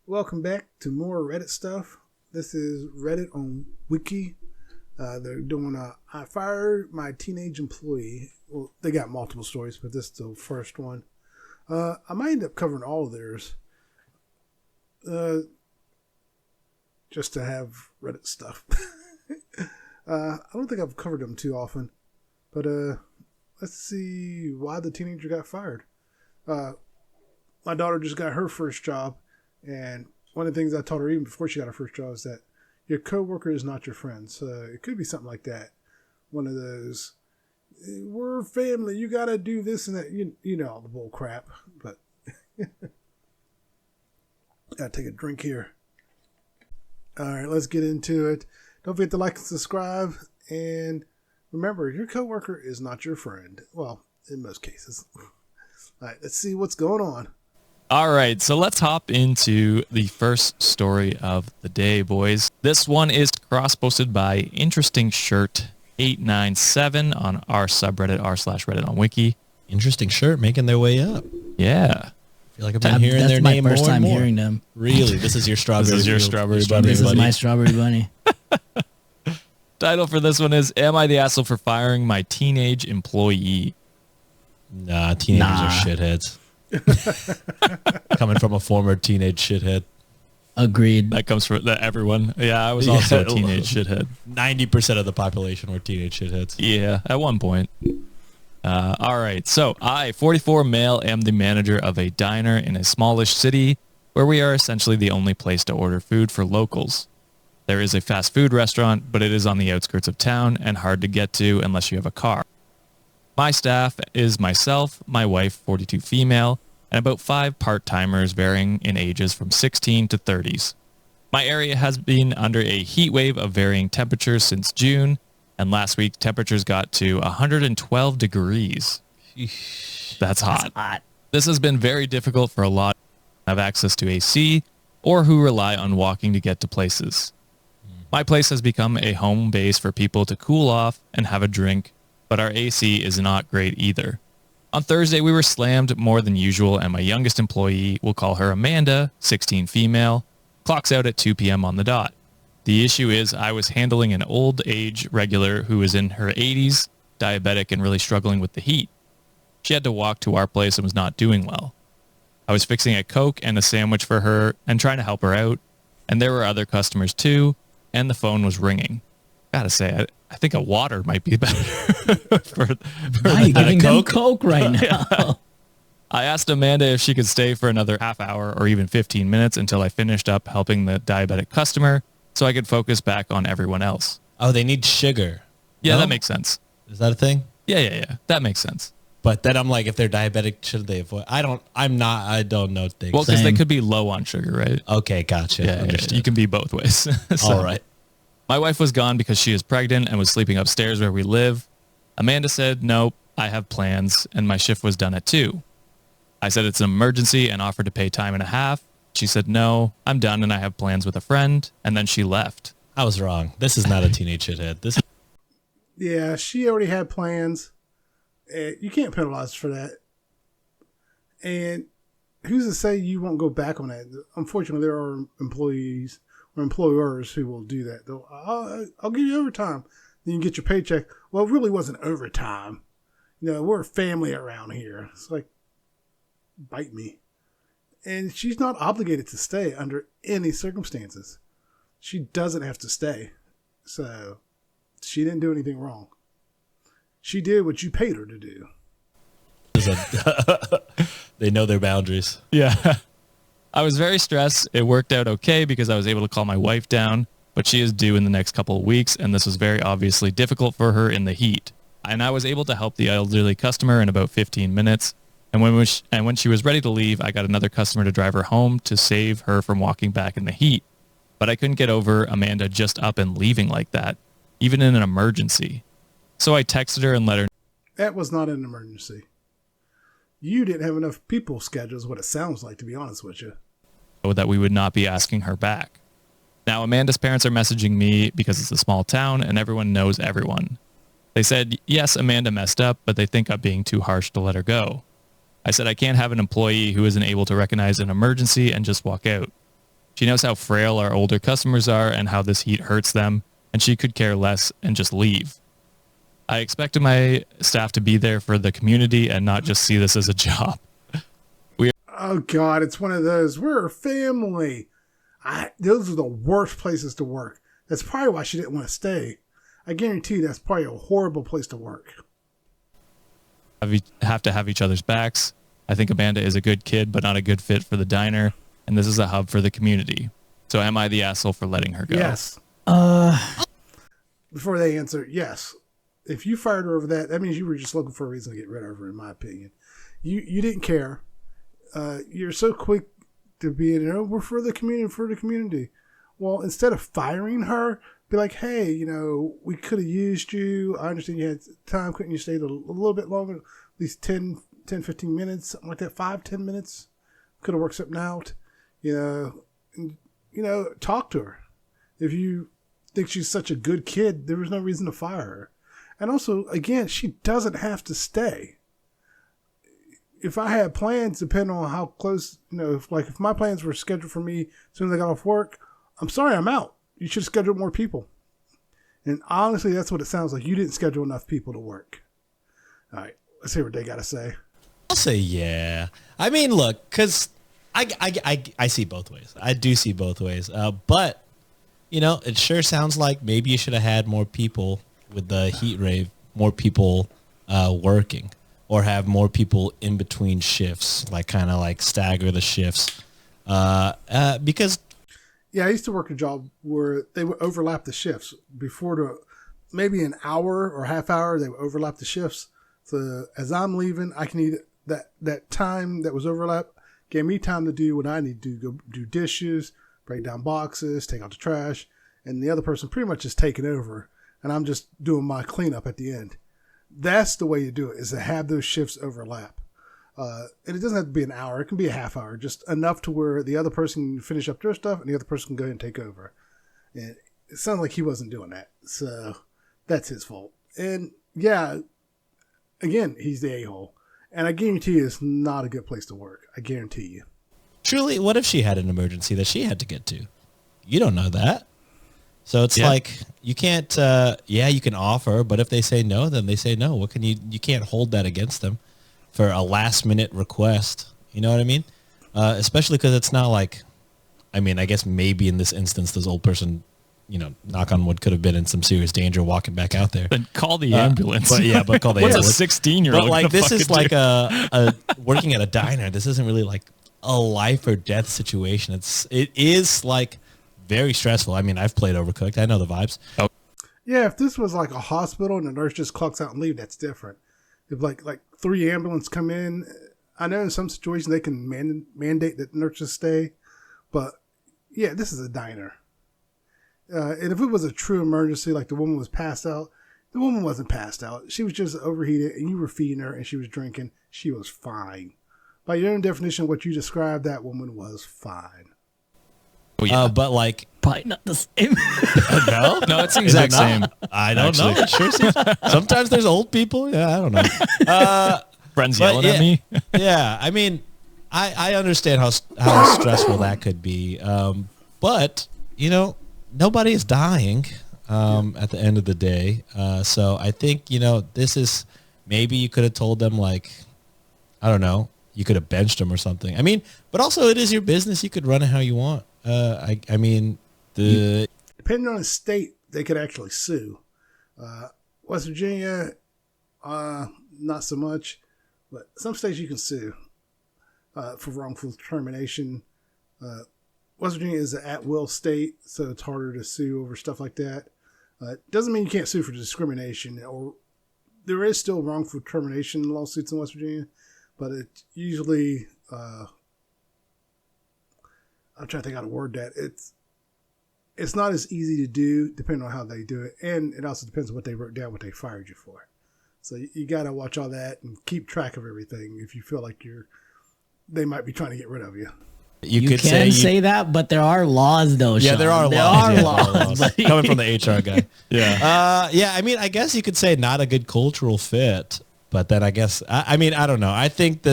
Welcome back to more Reddit stuff. This is Reddit on Wiki. They're doing I fired my teenage employee. Well, they got multiple stories, but this is the first one. I might end up covering all of theirs. Just to have Reddit stuff. I don't think I've covered them too often. But let's see why the teenager got fired. My daughter just got her first job. And one of the things I told her even before she got her first job is that your coworker is not your friend. So it could be something like that. One of those, we're family, you got to do this and that. You know all the bull crap. But gotta take a drink here. All right, let's get into it. Don't forget to like and subscribe. And remember, your coworker is not your friend. Well, in most cases. All right, let's see what's going on. All right, so let's hop into the first story of the day, boys. This one is cross-posted by Interesting Shirt 897 on our subreddit, r/Reddit on Wiki. Interesting Shirt making their way up. Yeah. I feel like I've been hearing their name more and more. That's my first time hearing them. Really? This is your strawberry. This is your strawberry bunny. This is my strawberry bunny. Title for this one is, Am I the Asshole for Firing My Teenage Employee? Nah, teenagers are shitheads. Coming from a former teenage shithead. Agreed. That comes from everyone. Yeah, I was also a teenage shithead. 90% of the population were teenage shitheads. Yeah, at one point. All right, so I, 44 male, am the manager of a diner in a smallish city where we are essentially the only place to order food for locals. There is a fast food restaurant, but it is on the outskirts of town and hard to get to unless you have a car. My staff is myself, my wife, 42 female, and about 5 part-timers varying in ages from 16 to 30s. My area has been under a heat wave of varying temperatures since June, and last week temperatures got to 112 degrees. That's hot. This has been very difficult for a lot who have access to AC or who rely on walking to get to places. My place has become a home base for people to cool off and have a drink, but our AC is not great either. On Thursday, we were slammed more than usual, and my youngest employee, we'll call her Amanda, 16 female, clocks out at 2 p.m. on the dot. The issue is I was handling an old age regular who is in her 80s, diabetic, and really struggling with the heat. She had to walk to our place and was not doing well. I was fixing a Coke and a sandwich for her and trying to help her out, and there were other customers too, and the phone was ringing. Gotta say, I think a water might be better for Why are you giving them Coke right now? I asked Amanda if she could stay for another half hour or even 15 minutes until I finished up helping the diabetic customer so I could focus back on everyone else. Oh, they need sugar. Yeah, No? that makes sense. Is that a thing? Yeah. That makes sense. But then I'm like, if they're diabetic, should they avoid? I don't know things. Well, because they Same. could be low on sugar, right? Okay, gotcha. Yeah, Understood. you can be both ways. So, All right. My wife was gone because she is pregnant and was sleeping upstairs where we live. Amanda said, nope, I have plans, and my shift was done at 2. I said it's an emergency and offered to pay time and a half. She said, no, I'm done and I have plans with a friend, and then she left. I was wrong. This is not a teenage shithead. This. Yeah, she already had plans. You can't penalize for that. And who's to say you won't go back on that? Unfortunately, there are employees or employers who will do that. I'll give you overtime. Then you get your paycheck. Well, it really wasn't overtime. We're a family around here. It's like, bite me. And she's not obligated to stay under any circumstances. She doesn't have to stay. So she didn't do anything wrong. She did what you paid her to do. They know their boundaries. Yeah. I was very stressed. It worked out okay because I was able to calm my wife down, but she is due in the next couple of weeks, and this was very obviously difficult for her in the heat. And I was able to help the elderly customer in about 15 minutes. And when she was ready to leave, I got another customer to drive her home to save her from walking back in the heat. But I couldn't get over Amanda just up and leaving like that, even in an emergency. So I texted her and let her know. That was not an emergency. You didn't have enough people scheduled is what it sounds like, to be honest with you. That we would not be asking her back. Now, Amanda's parents are messaging me because it's a small town and everyone knows everyone. They said, yes, Amanda messed up, but they think I'm being too harsh to let her go. I said I can't have an employee who isn't able to recognize an emergency and just walk out. She knows how frail our older customers are and how this heat hurts them, and she could care less and just leave. I expected my staff to be there for the community and not just see this as a job. Oh God, it's one of those. We're a family. Those are the worst places to work. That's probably why she didn't want to stay. I guarantee you that's probably a horrible place to work. Have to have each other's backs. I think Amanda is a good kid, but not a good fit for the diner, and this is a hub for the community. So am I the asshole for letting her go? Yes. Before they answer, yes. If you fired her over that means you were just looking for a reason to get rid of her, in my opinion. You didn't care. You're so quick to be we're for the community. Well, instead of firing her, be like, hey, we could have used you. I understand you had time. Couldn't you stay a little bit longer? At least 10, 15 minutes, something like that, 5, 10 minutes. Could have worked something out. Talk to her. If you think she's such a good kid, there was no reason to fire her. And also, again, she doesn't have to stay. If I had plans, depending on how close, if my plans were scheduled for me as soon as I got off work, I'm sorry, I'm out. You should schedule more people. And honestly, that's what it sounds like. You didn't schedule enough people to work. All right, let's hear what they got to say. I'll say yeah. I mean, look, because I see both ways. I do see both ways. But, it sure sounds like maybe you should have had more people with the heat rave, more people working, or have more people in between shifts, kind of stagger the shifts. Because... Yeah, I used to work a job where they would overlap the shifts. Maybe an hour or half hour, they would overlap the shifts. So as I'm leaving, I can either that time that was overlap gave me time to do what I need to do, go do dishes, break down boxes, take out the trash, and the other person pretty much is taking over, and I'm just doing my cleanup at the end. That's the way you do it, is to have those shifts overlap. And it doesn't have to be an hour. It can be a half hour, just enough to where the other person can finish up their stuff and the other person can go ahead and take over. And it sounds like he wasn't doing that. So that's his fault. And yeah, again, he's the a-hole. And I guarantee you it's not a good place to work. I guarantee you. Truly, what if she had an emergency that she had to get to? You don't know that. So it's like, you can't, you can offer, but if they say no, then they say no. You can't hold that against them for a last minute request. You know what I mean? Especially because it's not I guess maybe in this instance, this old person, knock on wood, could have been in some serious danger walking back out there. Then call the ambulance. But call the ambulance. What's a 16-year-old? But this is a working at a diner. This isn't really a life or death situation. It is very stressful. I mean, I've played Overcooked. I know the vibes. Oh. Yeah, if this was a hospital and the nurse just clocks out and leave, that's different. If 3 ambulances come in, I know in some situations they can mandate that nurses stay, but yeah, this is a diner. And if it was a true emergency, like the woman was passed out, the woman wasn't passed out. She was just overheated, and you were feeding her, and she was drinking. She was fine. By your own definition of what you described, that woman was fine. Oh, yeah. But probably not the same. No, it's the exact same. I don't know. It sure seems. Sometimes there's old people. Yeah, I don't know. Friends yelling at me. Yeah, I mean, I understand how stressful that could be. But nobody is dying at the end of the day. So I think this is, maybe you could have told them I don't know, you could have benched them or something. I mean, but also it is your business. You could run it how you want. Depending on the state, they could actually sue. West Virginia, not so much, but some states you can sue for wrongful termination. West Virginia is an at-will state, so it's harder to sue over stuff like that. Doesn't mean you can't sue for discrimination, or there is still wrongful termination lawsuits in West Virginia, but it usually, I'm trying to think how to word that. It's not as easy to do depending on how they do it. And it also depends on what they wrote down, what they fired you for. So you got to watch all that and keep track of everything if you feel like they might be trying to get rid of you. You could say that, but there are laws though, Sean. Yeah, there are laws. Coming from the HR guy. Yeah. I mean, I guess you could say not a good cultural fit, but then I guess, I mean, I don't know. I think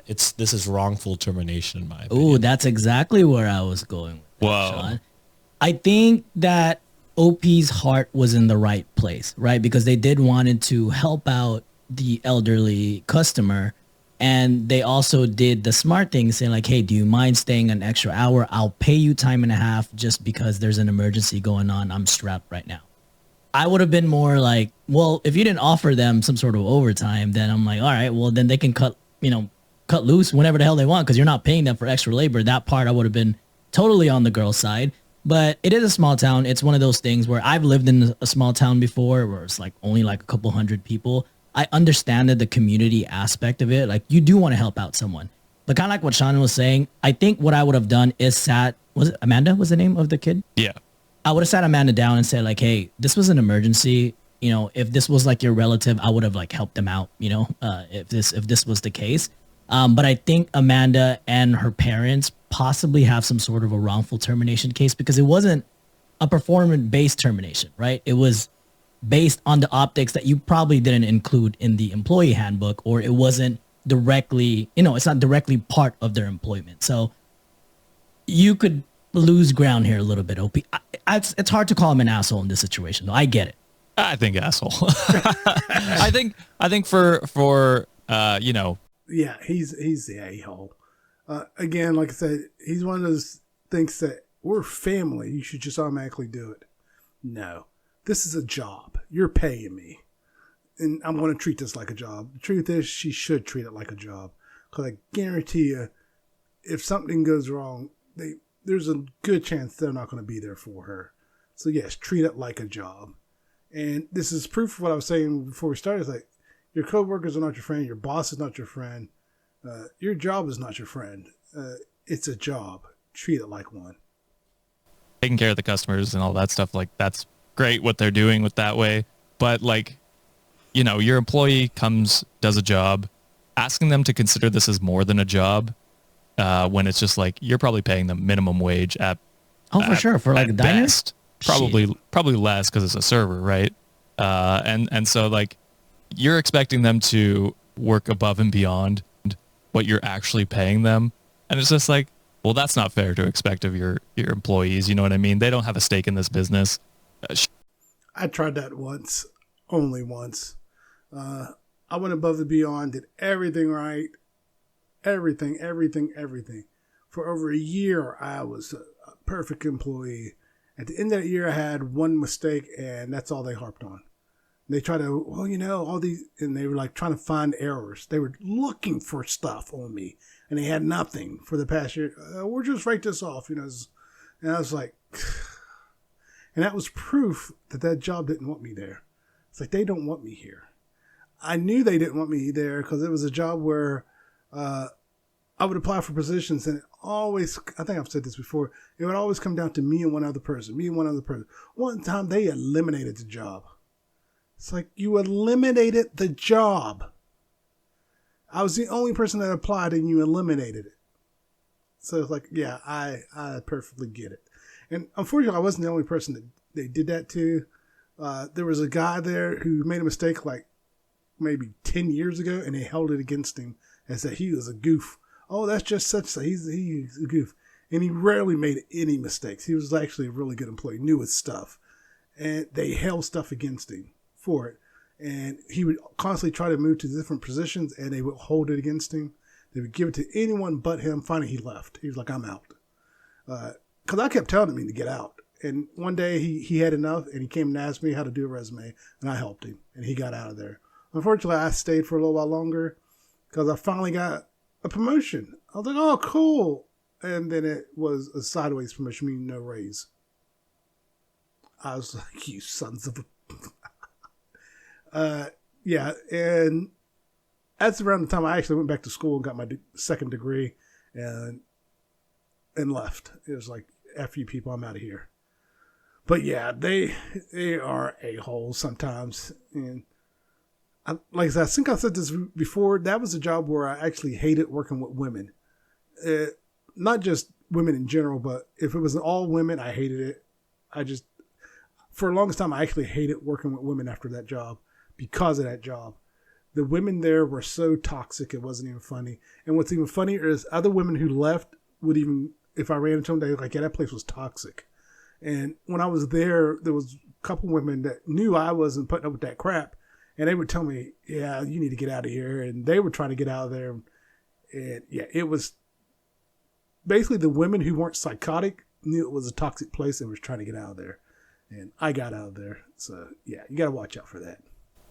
this is wrongful termination in my opinion. Ooh, that's exactly where I was going with that, Whoa. Sean. I think that OP's heart was in the right place, right? Because they did wanted to help out the elderly customer. And they also did the smart thing, saying like, hey, do you mind staying an extra hour? I'll pay you time and a half just because there's an emergency going on. I'm strapped right now. I would have been more like, well, if you didn't offer them some sort of overtime, then I'm like, all right, well, then they can cut loose whenever the hell they want because you're not paying them for extra labor. That part I would have been totally on the girl's side. But it is a small town. It's one of those things where I've lived in a small town before where it's like only like a couple hundred people. I understand that the community aspect of it, like you do want to help out someone. But kind of like what Sean was saying, I think what I would have done is was it Amanda was the name of the kid? Yeah. I would have sat Amanda down and said like, hey, this was an emergency. You know, if this was like your relative, I would have like helped them out, if this was the case. But I think Amanda and her parents possibly have some sort of a wrongful termination case because it wasn't a performance-based termination, right? It was based on the optics that you probably didn't include in the employee handbook, or it wasn't directly, it's not directly part of their employment. So you could lose ground here a little bit, OP. It's hard to call him an asshole in this situation, though. I get it. I think asshole. I think for Yeah, he's the a-hole. Again, like I said, he's one of those things that we're family. You should just automatically do it. No, this is a job. You're paying me, and I'm going to treat this like a job. The truth is, she should treat it like a job, because I guarantee you, if something goes wrong, there's a good chance they're not going to be there for her. So yes, treat it like a job. And this is proof of what I was saying before we started. It's like, your coworkers are not your friend. Your boss is not your friend. Your job is not your friend. It's a job. Treat it like one. Taking care of the customers and all that stuff, like that's great what they're doing with that way. But like, your employee does a job, asking them to consider this as more than a job, when it's just like, you're probably paying them minimum wage for sure. For like a diner? Best, probably less because it's a server, right? And so like, you're expecting them to work above and beyond what you're actually paying them. And it's just like, well, that's not fair to expect of your employees. You know what I mean? They don't have a stake in this business. I tried that once, only once. I went above and beyond, did everything right. Everything. For over a year, I was a perfect employee. At the end of that year, I had one mistake, and that's all they harped on. They try to, all these, and they were like trying to find errors. They were looking for stuff on me, and they had nothing for the past year. We'll just write this off, and I was like, and that was proof that job didn't want me there. It's like, they don't want me here. I knew they didn't want me there because it was a job where I would apply for positions, and it always, I think I've said this before, it would always come down to me and one other person. One time they eliminated the job. It's like, you eliminated the job. I was the only person that applied and you eliminated it. So it's like, yeah, I perfectly get it. And unfortunately, I wasn't the only person that they did that to. There was a guy there who made a mistake like maybe 10 years ago, and they held it against him as that he was a goof. Oh, that's just such that he's a goof. And he rarely made any mistakes. He was actually a really good employee, knew his stuff. And they held stuff against him for it. And he would constantly try to move to different positions, and they would hold it against him. They would give it to anyone but him. Finally, he left. He was like, I'm out. Because I kept telling him to get out. And one day he had enough, and he came and asked me how to do a resume, and I helped him, and he got out of there. Unfortunately, I stayed for a little while longer because I finally got a promotion. I was like, oh, cool. And then it was a sideways promotion, meaning no raise. I was like, you sons of a... yeah, and that's around the time I actually went back to school and got my second degree and left. It was like, F you people, I'm out of here. But yeah, they are a-holes sometimes. And like I said, I think I said this before, that was a job where I actually hated working with women. Not just women in general, but if it was all women, I hated it. For the longest time, I actually hated working with women after that job because of that job. The women there were so toxic, it wasn't even funny. And what's even funnier is other women who left would even, if I ran into them, they were like, yeah, that place was toxic. And when I was there, there was a couple women that knew I wasn't putting up with that crap. And they would tell me, yeah, you need to get out of here. And they were trying to get out of there. And yeah, it was basically the women who weren't psychotic knew it was a toxic place and was trying to get out of there. And I got out of there. So yeah, you got to watch out for that.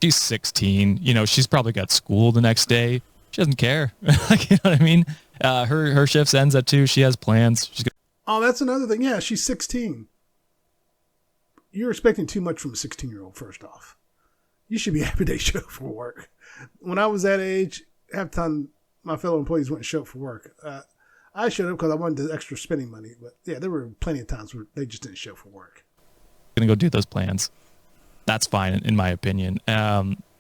She's 16. You know, she's probably got school the next day. She doesn't care. Like, you know what I mean? Her shifts ends at 2. She has plans. Oh, that's another thing. Yeah, she's 16. You're expecting too much from a 16-year-old, first off. You should be happy they show up for work. When I was that age, half the time my fellow employees wouldn't show up for work. I showed up because I wanted the extra spending money. But yeah, there were plenty of times where they just didn't show for work. Gonna go do those plans. That's fine, in my opinion.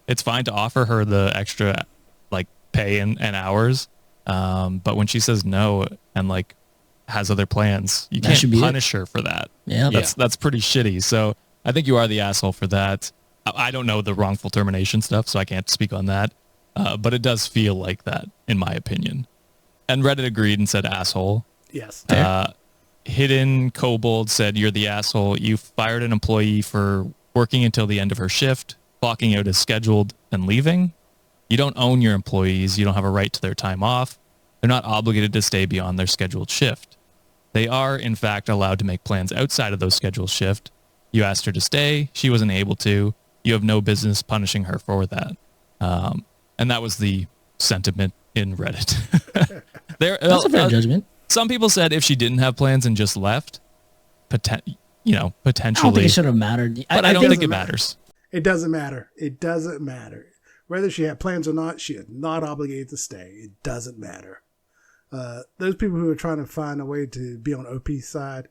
It's fine to offer her the extra like pay and hours. But when she says no and like has other plans, you can't punish her for that. Yeah. That's pretty shitty. So I think you are the asshole for that. I don't know the wrongful termination stuff, so I can't speak on that. But it does feel like that, in my opinion. And Reddit agreed and said asshole. Yes. Hidden Kobold said, you're the asshole. You fired an employee for working until the end of her shift, clocking out as scheduled, and leaving. You don't own your employees. You don't have a right to their time off. They're not obligated to stay beyond their scheduled shift. They are, in fact, allowed to make plans outside of those scheduled shift. You asked her to stay. She wasn't able to. You have no business punishing her for that. And that was the sentiment in Reddit. That's a fair judgment. Some people said if she didn't have plans and just left, potentially. I don't think it should have mattered. But I don't think it matters. It doesn't matter. It doesn't matter. Whether she had plans or not, she is not obligated to stay. It doesn't matter. Those people who are trying to find a way to be on OP's side,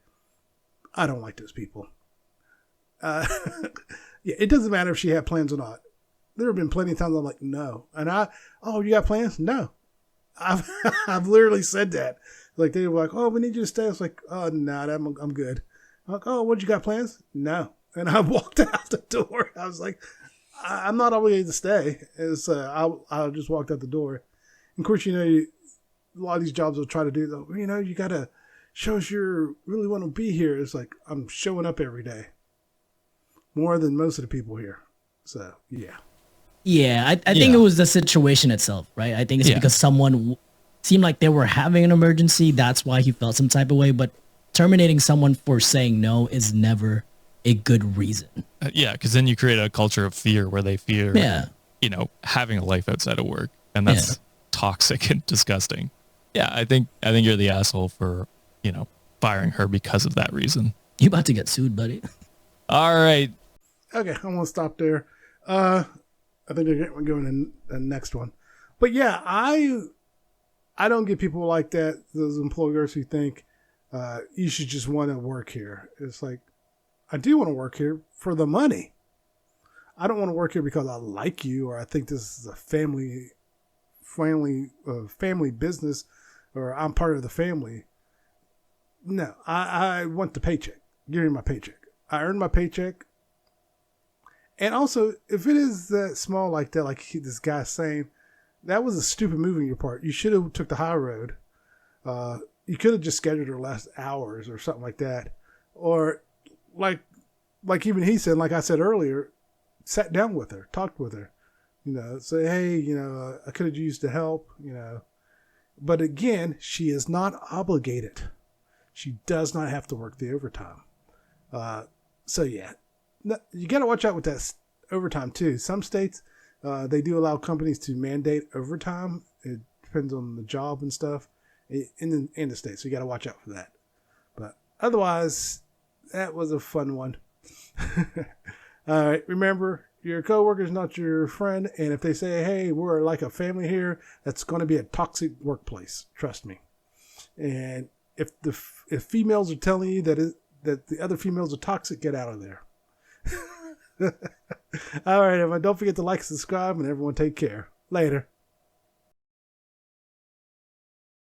I don't like those people. Yeah, it doesn't matter if she had plans or not. There have been plenty of times I'm like, no. And you got plans? No. I've literally said that. Like, they were like, oh, we need you to stay. I was like, oh, no, I'm good. I'm like, oh, what, you got plans? No. And I walked out the door. I was like, I'm not obligated to stay. And so I just walked out the door. And of course, a lot of these jobs will try to do, though. You got to show us you really want to be here. It's like, I'm showing up every day. More than most of the people here. So, yeah. Yeah, I think it was the situation itself, right? I think it's because someone seemed like they were having an emergency. That's why he felt some type of way. But terminating someone for saying no is never a good reason. Yeah, because then you create a culture of fear where they fear, having a life outside of work. And that's toxic and disgusting. Yeah, I think you're the asshole for, firing her because of that reason. You about to get sued, buddy. All right. Okay, I'm going to stop there. I think we're going to the next one. But yeah, I don't get people like that, those employers who think you should just want to work here. It's like, I do want to work here for the money. I don't want to work here because I like you or I think this is a family business or I'm part of the family. No, I want the paycheck. Give me my paycheck. I earned my paycheck. And also, if it is that small like that, like this guy's saying, that was a stupid move on your part. You should have took the high road. You could have just scheduled her last hours or something like that. Or like even he said, like I said earlier, sat down with her, talked with her, say, hey, I could have used the help, But again, she is not obligated. She does not have to work the overtime. So yeah. You got to watch out with that overtime too. Some states, they do allow companies to mandate overtime. It depends on the job and stuff in the states. So you got to watch out for that. But otherwise, that was a fun one. All right. Remember, your coworker is not your friend. And if they say, hey, we're like a family here, that's going to be a toxic workplace. Trust me. And if females are telling you that the other females are toxic, get out of there. All right, everyone. Don't forget to like, subscribe, and everyone take care. Later.